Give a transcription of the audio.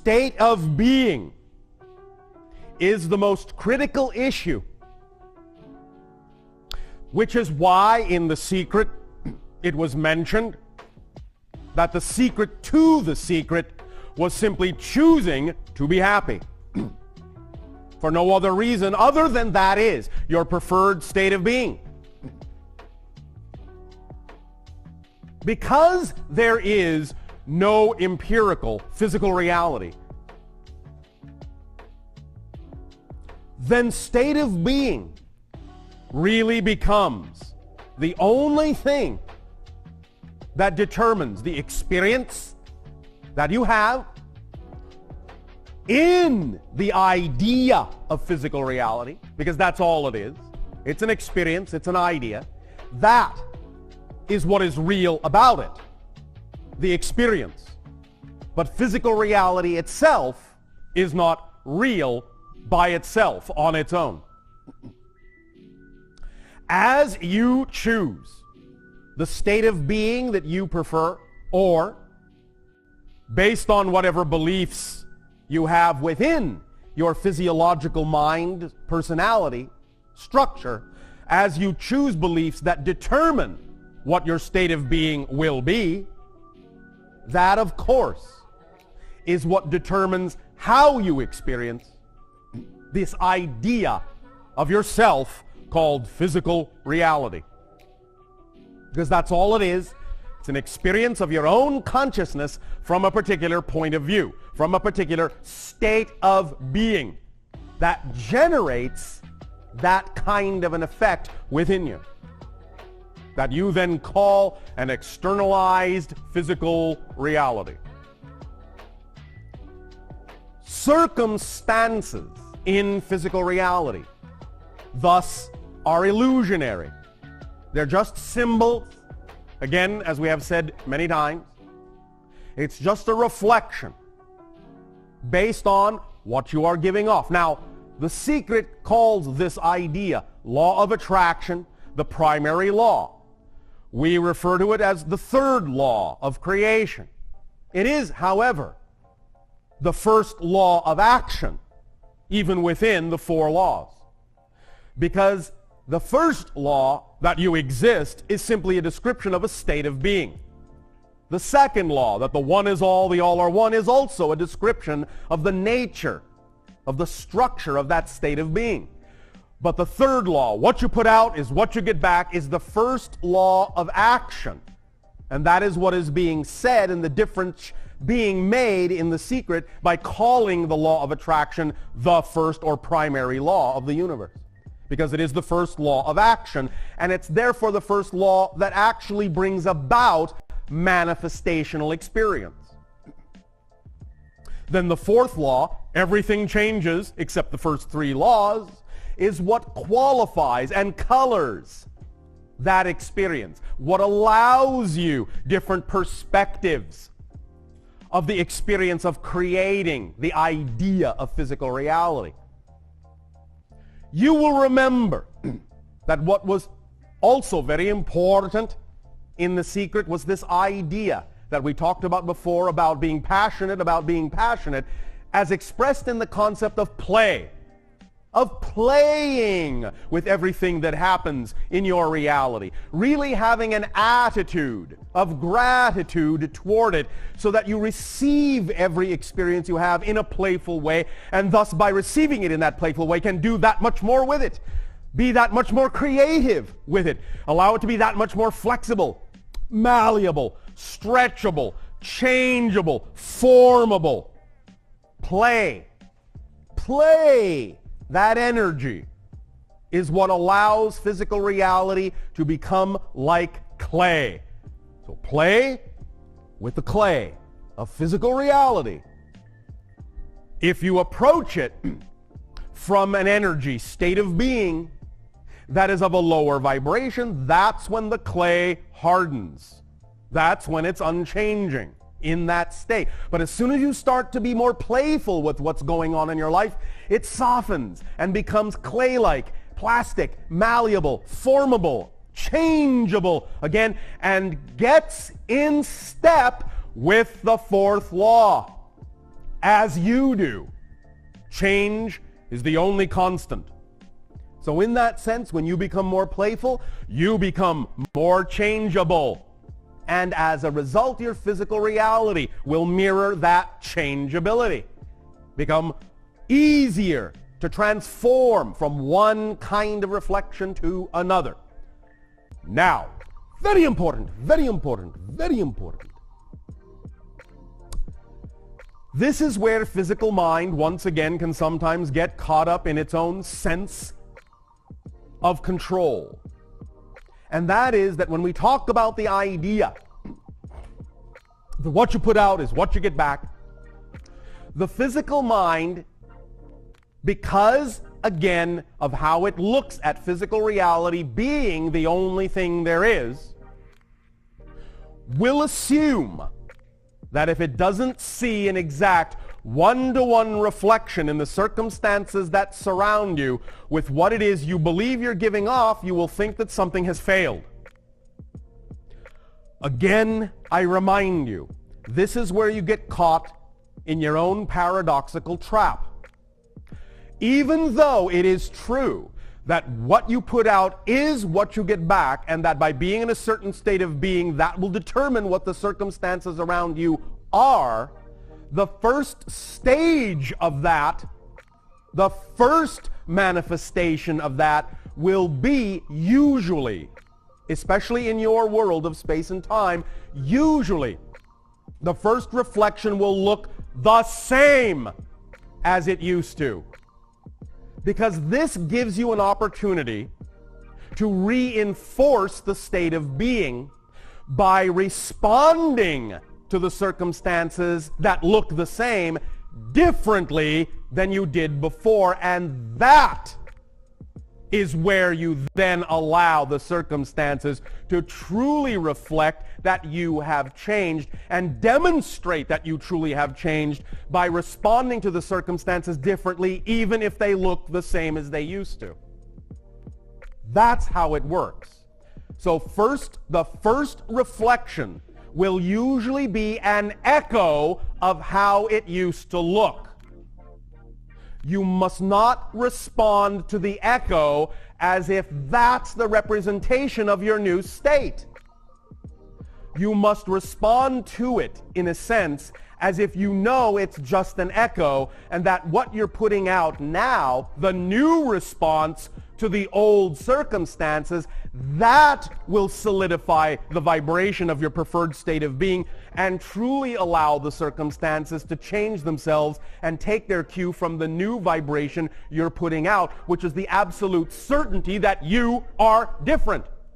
state of being is the most critical issue, which is why in The Secret it was mentioned that the secret to the secret was simply choosing to be happy. For no other reason other than that is your preferred state of being. Because there is no empirical physical reality, then state of being really becomes the only thing that determines the experience that you have in the idea of physical reality, because that's all it is. It's an experience, it's an idea. That is what is real about it, the experience. But physical reality itself is not real by itself on its own. As you choose the state of being that you prefer, or based on whatever beliefs you have within your physiological mind, personality, structure, as you choose beliefs that determine what your state of being will be, that of course is what determines how you experience this idea of yourself called physical reality. Because that's all it is. It's an experience of your own consciousness from a particular point of view, from a particular state of being that generates that kind of an effect within you, that you then call an externalized physical reality. Circumstances in physical reality thus are illusionary. They're just symbols. Again, as we have said many times, it's just a reflection based on what you are giving off. Now, The Secret calls this idea, law of attraction, the primary law. We refer to it as the third law of creation. It is, however, the first law of action, even within the four laws. Because the first law, that you exist, is simply a description of a state of being. The second law, that the one is all, the all are one, is also a description of the nature, of the structure of that state of being. But the third law, what you put out is what you get back, is the first law of action. And that is what is being said in the difference being made in The Secret by calling the law of attraction the first or primary law of the universe. Because it is the first law of action, and it's therefore the first law that actually brings about manifestational experience. Then the fourth law, everything changes except the first three laws, is what qualifies and colors that experience, what allows you different perspectives of the experience of creating the idea of physical reality. You will remember that what was also very important in The Secret was this idea that we talked about before about being passionate as expressed in the concept of play, of playing with everything that happens in your reality, really having an attitude of gratitude toward it so that you receive every experience you have in a playful way, and thus by receiving it in that playful way can do that much more with it, be that much more creative with it, allow it to be that much more flexible, malleable, stretchable, changeable, formable. Play. That energy is what allows physical reality to become like clay. So play with the clay of physical reality. If you approach it from an energy state of being that is of a lower vibration, that's when the clay hardens. That's when it's unchanging in that state. But as soon as you start to be more playful with what's going on in your life, it softens and becomes clay-like, plastic, malleable, formable, changeable again, and gets in step with the fourth law. as you do. Change is the only constant. So in that sense, when you become more playful, you become more changeable. And as a result, your physical reality will mirror that changeability. Become easier to transform from one kind of reflection to another. Now, very important, very important, very important. This is where physical mind, once again, can sometimes get caught up in its own sense of control. And that is that when we talk about the idea that what you put out is what you get back, the physical mind, because, again, of how it looks at physical reality being the only thing there is, will assume that if it doesn't see an exact one-to-one reflection in the circumstances that surround you with what it is you believe you're giving off, you will think that something has failed. Again, I remind you, this is where you get caught in your own paradoxical trap. Even though it is true that what you put out is what you get back, and that by being in a certain state of being, that will determine what the circumstances around you are, the first stage of that, the first manifestation of that will be usually, especially in your world of space and time, usually the first reflection will look the same as it used to. Because this gives you an opportunity to reinforce the state of being by responding to the circumstances that look the same differently than you did before. And that is where you then allow the circumstances to truly reflect that you have changed and demonstrate that you truly have changed by responding to the circumstances differently, even if they look the same as they used to. That's how it works. So the first reflection will usually be an echo of how it used to look. You must not respond to the echo as if that's the representation of your new state. You must respond to it, in a sense, as if you know it's just an echo, and that what you're putting out now, the new response to the old circumstances, that will solidify the vibration of your preferred state of being and truly allow the circumstances to change themselves and take their cue from the new vibration you're putting out, which is the absolute certainty that you are different.